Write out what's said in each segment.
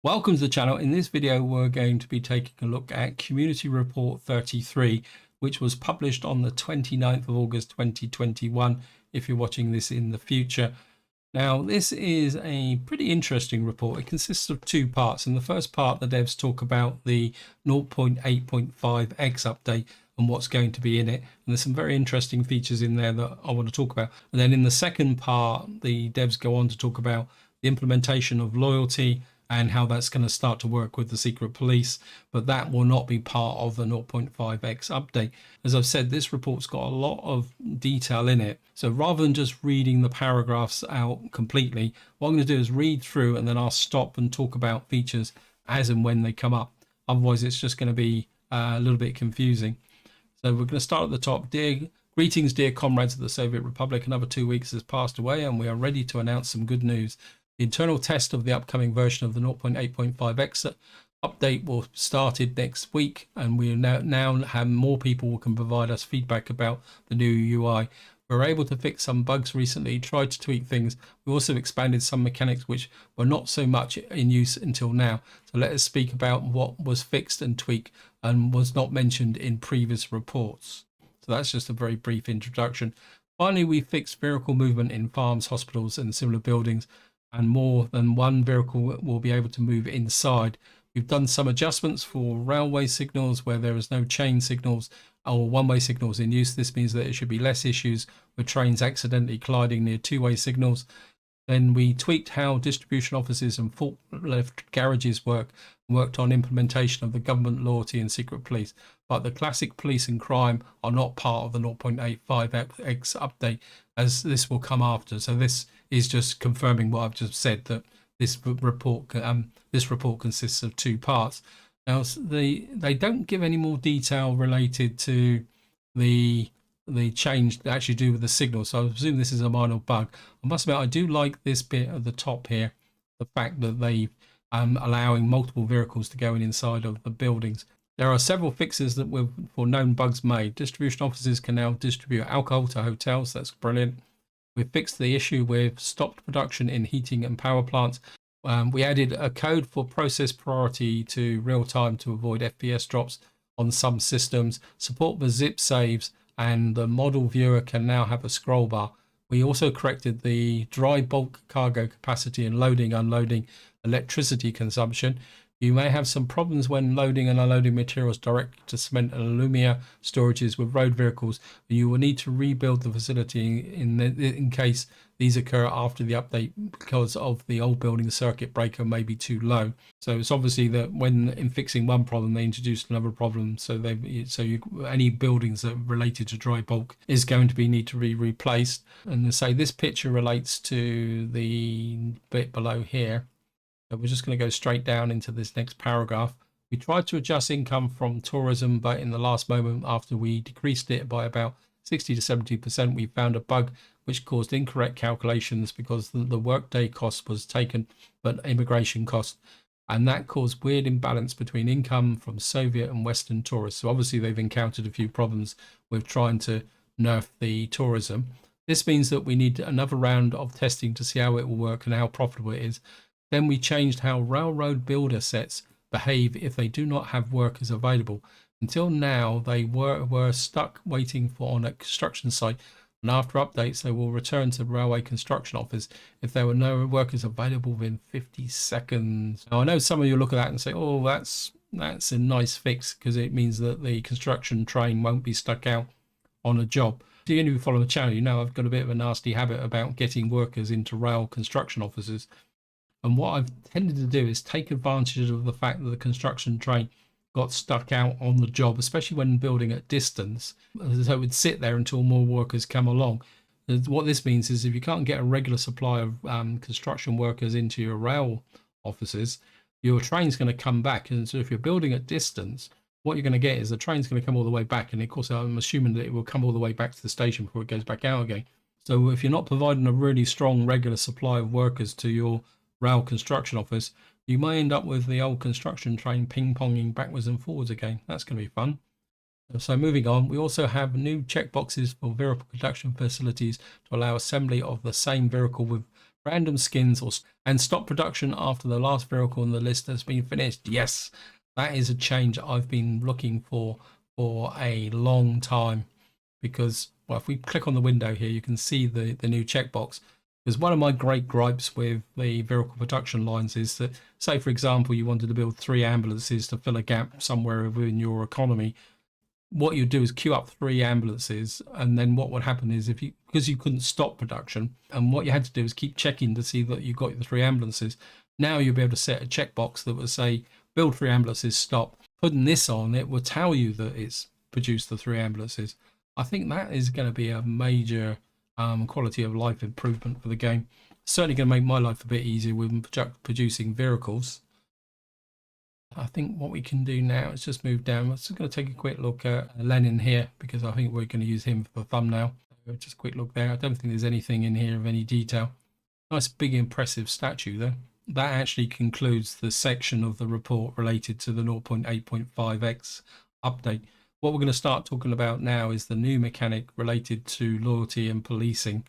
Welcome to the channel. In this video, we're going to be taking a look at Community Report 33, which was published on the 29th of August 2021, if you're watching this in the future. Now, this is a pretty interesting report. It consists of two parts. In the first part, the devs talk about the 0.8.5x update and what's going to be in it. And there's some very interesting features in there that I want to talk about. And then in the second part, the devs go on to talk about the implementation of loyalty and how that's going to start to work with the secret police, but that will not be part of the 0.5x update. As I've said, this report's got a lot of detail in it, so rather than just reading the paragraphs out completely, what I'm going to do is read through and then I'll stop and talk about features as and when they come up. Otherwise it's just going to be a little bit confusing. So we're going to start at the top. Greetings, dear comrades of the Soviet Republic. Another 2 weeks has passed away and we are ready to announce some good news. The internal test of the upcoming version of the 0.8.5x update will started next week, and we now have more people who can provide us feedback about the new UI. We were able to fix some bugs recently, tried to tweak things. We also expanded some mechanics which were not so much in use until now. So let us speak about what was fixed and tweaked and was not mentioned in previous reports. So that's just a very brief introduction. Finally, we fixed vehicle movement in farms, hospitals and similar buildings, and more than one vehicle will be able to move inside. We've done some adjustments for railway signals where there is no chain signals or one-way signals in use. This means that it should be less issues with trains accidentally colliding near two-way signals. Then we tweaked how distribution offices and forklift garages worked on implementation of the government loyalty and secret police. But the classic police and crime are not part of the 0.85x update, as this will come after. So this is just confirming what I've just said, that this report consists of two parts. Now they don't give any more detail related to the change that actually do with the signal, so I presume this is a minor bug. I must admit I do like this bit at the top here, the fact that they allowing multiple vehicles to go inside of the buildings. There are several fixes that were for known bugs made. Distribution offices can now distribute alcohol to hotels. That's brilliant. We fixed the issue with stopped production in heating and power plants. We added a code for process priority to real time to avoid FPS drops on some systems. Support for zip saves, and the model viewer can now have a scroll bar. We also corrected the dry bulk cargo capacity and loading, unloading electricity consumption. You may have some problems when loading and unloading materials directly to cement and alumina storages with road vehicles. You will need to rebuild the facility in case these occur after the update because of the old building circuit breaker may be too low. So it's obviously that when in fixing one problem, they introduced another problem. So any buildings that are related to dry bulk is going to need to be replaced. And they say this picture relates to the bit below here. So we're just going to go straight down into this next paragraph. We tried to adjust income from tourism, but in the last moment after we decreased it by about 60 to 70%, we found a bug which caused incorrect calculations because the workday cost was taken, but immigration cost. And that caused weird imbalance between income from Soviet and Western tourists. So obviously they've encountered a few problems with trying to nerf the tourism. This means that we need another round of testing to see how it will work and how profitable it is. Then we changed how railroad builder sets behave if they do not have workers available. Until now, they were stuck waiting on a construction site, and after updates, they will return to the railway construction office if there were no workers available within 50 seconds. Now, I know some of you look at that and say, oh, that's a nice fix because it means that the construction train won't be stuck out on a job. If you follow the channel, you know I've got a bit of a nasty habit about getting workers into rail construction offices. And what I've tended to do is take advantage of the fact that the construction train got stuck out on the job, especially when building at distance. So it would sit there until more workers come along. What this means is if you can't get a regular supply of construction workers into your rail offices, your train's going to come back. And so if you're building at distance, what you're going to get is the train's going to come all the way back. And of course, I'm assuming that it will come all the way back to the station before it goes back out again. So if you're not providing a really strong regular supply of workers to your rail construction office, you may end up with the old construction train ping-ponging backwards and forwards again. That's going to be fun. So moving on, we also have new checkboxes for vehicle production facilities to allow assembly of the same vehicle with random skins and stop production after the last vehicle on the list has been finished. Yes, that is a change I've been looking for a long time, because, well, if we click on the window here, you can see the new checkbox. Because one of my great gripes with the vehicle production lines is that, say, for example, you wanted to build 3 ambulances to fill a gap somewhere within your economy. What you do is queue up 3 ambulances, and then what would happen is, if you, because you couldn't stop production, and what you had to do is keep checking to see that you got the 3 ambulances. Now you'll be able to set a checkbox that would say build 3 ambulances, stop. Putting this on, it will tell you that it's produced the 3 ambulances. I think that is going to be a major quality of life improvement for the game. Certainly going to make my life a bit easier with producing vehicles. I think what we can do now is just move down. We're just going to take a quick look at Lenin here, because I think we're going to use him for the thumbnail. So just a quick look there. I don't think there's anything in here of any detail. Nice big impressive statue though. That actually concludes the section of the report related to the 0.8.5x update. What we're going to start talking about now is the new mechanic related to loyalty and policing.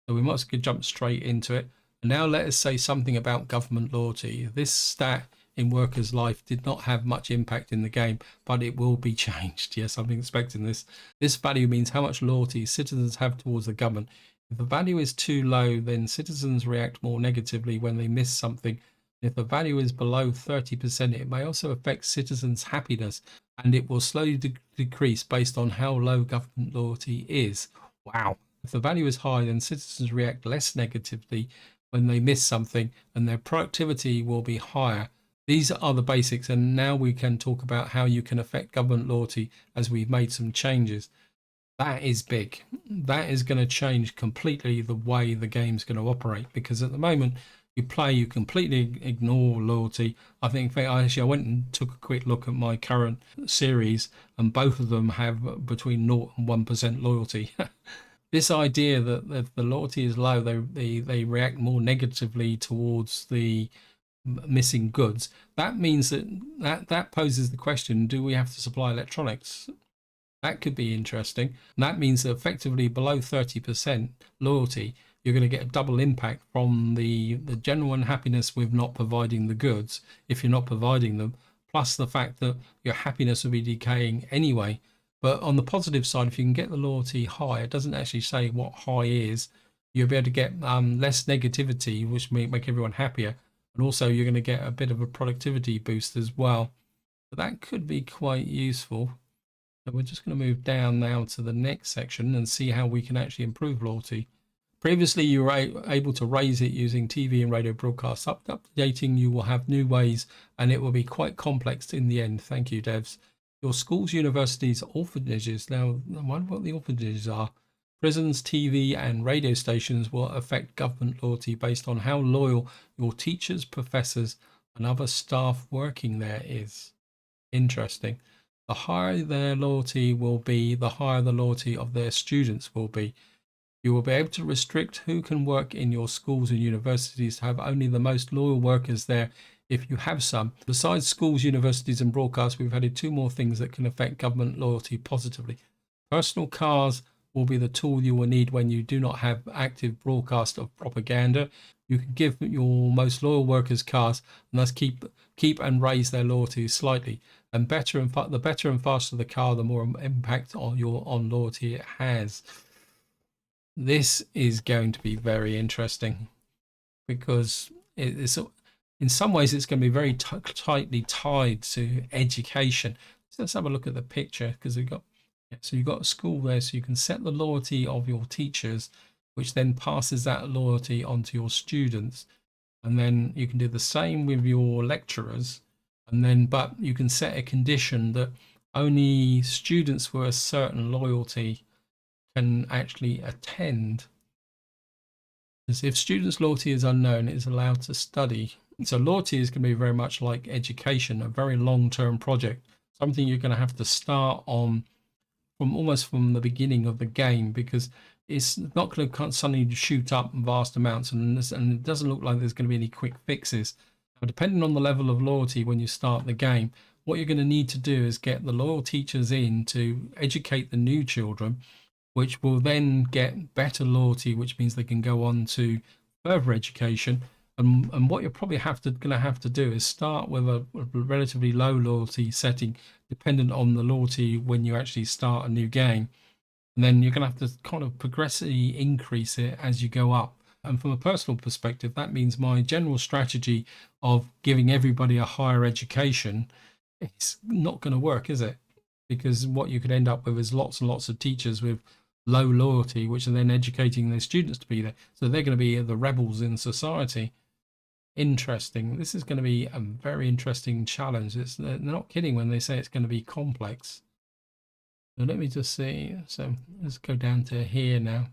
So we might as well jump straight into it. And now let us say something about government loyalty. This stat in Worker's Life did not have much impact in the game, but it will be changed. Yes, I've been expecting this. This value means how much loyalty citizens have towards the government. If the value is too low, then citizens react more negatively when they miss something. If the value is below 30%, it may also affect citizens' happiness, and it will slowly decrease based on how low government loyalty is. Wow. If the value is high, then citizens react less negatively when they miss something, and their productivity will be higher. These are the basics, and now we can talk about how you can affect government loyalty as we've made some changes. That is big. That is going to change completely the way the game's going to operate, because at the moment you play, you completely ignore loyalty. I think I went and took a quick look at my current series, and both of them have between 0 and 1% loyalty. This idea that if the loyalty is low, they react more negatively towards the missing goods. That means that poses the question, do we have to supply electronics? That could be interesting. And that means that effectively below 30% loyalty, you're going to get a double impact from the general unhappiness with not providing the goods, if you're not providing them, plus the fact that your happiness will be decaying anyway. But on the positive side, if you can get the loyalty high, it doesn't actually say what high is. You'll be able to get less negativity, which may make everyone happier. And also you're going to get a bit of a productivity boost as well. So that could be quite useful. So we're just going to move down now to the next section and see how we can actually improve loyalty. Previously, you were able to raise it using TV and radio broadcasts. Updating, you will have new ways, and it will be quite complex in the end. Thank you, devs. Your schools, universities, orphanages. Now, I wonder what the orphanages are. Prisons, TV and radio stations will affect government loyalty based on how loyal your teachers, professors and other staff working there is. Interesting. The higher their loyalty will be, the higher the loyalty of their students will be. You will be able to restrict who can work in your schools and universities to have only the most loyal workers there if you have some. Besides schools, universities and broadcasts, we've added 2 more things that can affect government loyalty positively. Personal cars will be the tool you will need when you do not have active broadcast of propaganda. You can give your most loyal workers cars and thus keep and raise their loyalty slightly. And the better and faster the car, the more impact on loyalty it has. This is going to be very interesting, because it's in some ways it's going to be very tightly tied to education. So let's have a look at the picture, because we've got you've got a school there, so you can set the loyalty of your teachers, which then passes that loyalty onto your students, and then you can do the same with your lecturers, and then but you can set a condition that only students with a certain loyalty can actually attend. Because if students' loyalty is unknown, it is allowed to study. So loyalty is going to be very much like education, a very long-term project, something you're going to have to start on almost from the beginning of the game, because it's not going to suddenly shoot up vast amounts, and it doesn't look like there's going to be any quick fixes. Now, depending on the level of loyalty when you start the game, what you're going to need to do is get the loyal teachers in to educate the new children, which will then get better loyalty, which means they can go on to further education. And what you're probably going to have to do is start with a relatively low loyalty setting, dependent on the loyalty when you actually start a new game. And then you're going to have to kind of progressively increase it as you go up. And from a personal perspective, that means my general strategy of giving everybody a higher education, it's not going to work, is it? Because what you could end up with is lots and lots of teachers with low loyalty, which are then educating their students to be there. So they're going to be the rebels in society. Interesting. This is going to be a very interesting challenge. They're not kidding when they say it's going to be complex. So let me just see. So let's go down to here now.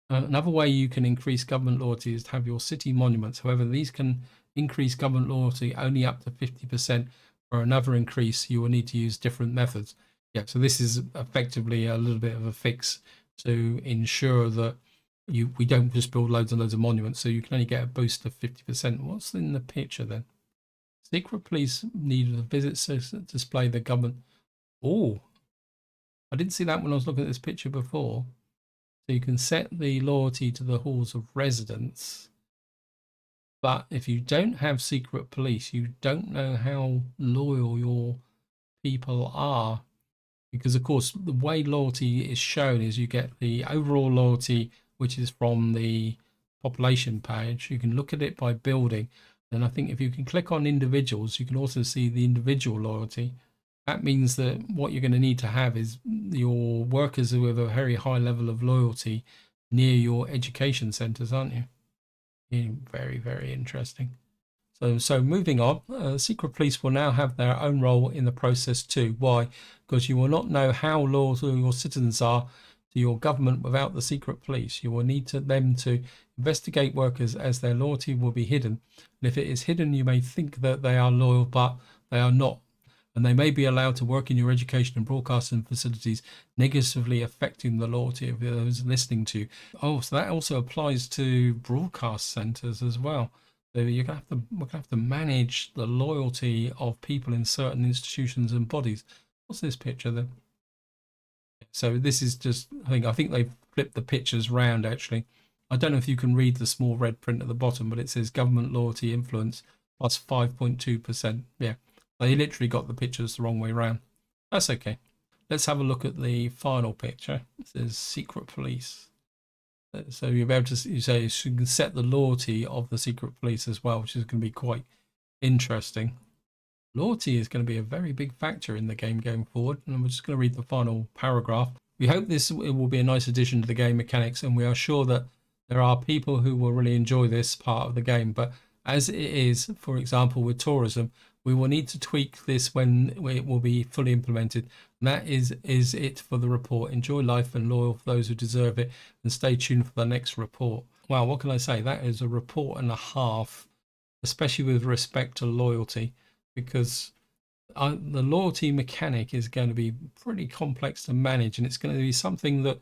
Another way you can increase government loyalty is to have your city monuments. However, these can increase government loyalty only up to 50%. For another increase, you will need to use different methods. Yeah, so this is effectively a little bit of a fix to ensure that we don't just build loads and loads of monuments, so you can only get a boost of 50%. What's in the picture then? Secret police need a visit to display the government. Oh, I didn't see that when I was looking at this picture before. So you can set the loyalty to the halls of residence. But if you don't have secret police, you don't know how loyal your people are. Because, of course, the way loyalty is shown is you get the overall loyalty, which is from the population page. You can look at it by building. And I think if you can click on individuals, you can also see the individual loyalty. That means that what you're going to need to have is your workers who have a very high level of loyalty near your education centres, aren't you? Yeah, very, very interesting. So moving on, secret police will now have their own role in the process too. Why? Because you will not know how loyal your citizens are to your government without the secret police. You will need them to investigate workers, as their loyalty will be hidden. And if it is hidden, you may think that they are loyal, but they are not. And they may be allowed to work in your education and broadcasting facilities, negatively affecting the loyalty of those listening to you. Oh, so that also applies to broadcast centres as well. So we're going to have to manage the loyalty of people in certain institutions and bodies. What's this picture then? So this is just, I think they've flipped the pictures round actually. I don't know if you can read the small red print at the bottom, but it says government loyalty influence plus 5.2%. Yeah. They literally got the pictures the wrong way around. That's okay. Let's have a look at the final picture. It says secret police. So you'll be able to say you can set the loyalty of the secret police as well, which is going to be quite interesting. Loyalty is going to be a very big factor in the game going forward. And I'm just going to read the final paragraph. We hope it will be a nice addition to the game mechanics, and we are sure that there are people who will really enjoy this part of the game. But as it is, for example, with tourism, we will need to tweak this when it will be fully implemented. And that is it for the report. Enjoy life and loyal for those who deserve it, and stay tuned for the next report. Wow, what can I say? That is a report and a half, especially with respect to loyalty, because the loyalty mechanic is going to be pretty complex to manage, and it's going to be something that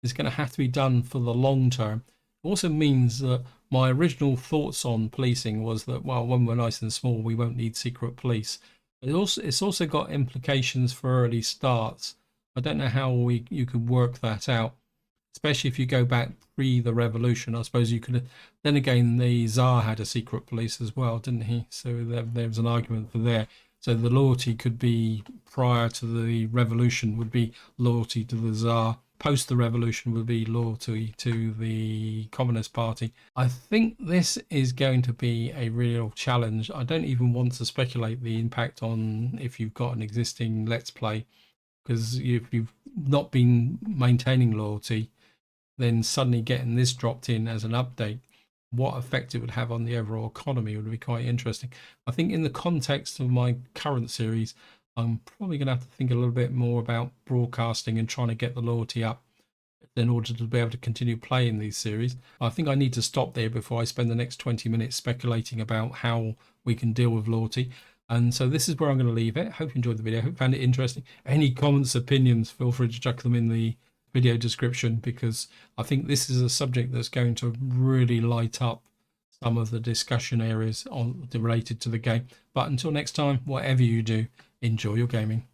is going to have to be done for the long term. It also means that my original thoughts on policing was that, well, when we're nice and small, we won't need secret police. It's also got implications for early starts. I don't know how you could work that out, especially if you go back pre the revolution. I suppose you could. Then again, the Tsar had a secret police as well, didn't he? So there was an argument for there. So the loyalty could be prior to the revolution would be loyalty to the Tsar. Post the revolution would be loyalty to the Communist Party. I think this is going to be a real challenge. I don't even want to speculate the impact on if you've got an existing Let's Play, because if you've not been maintaining loyalty, then suddenly getting this dropped in as an update, what effect it would have on the overall economy would be quite interesting. I think in the context of my current series, I'm probably going to have to think a little bit more about broadcasting and trying to get the loyalty up in order to be able to continue playing these series. I think I need to stop there before I spend the next 20 minutes speculating about how we can deal with loyalty. And so this is where I'm going to leave it. Hope you enjoyed the video. Hope you found it interesting. Any comments, opinions, feel free to chuck them in the video description, because I think this is a subject that's going to really light up some of the discussion areas related to the game. But until next time, whatever you do, enjoy your gaming.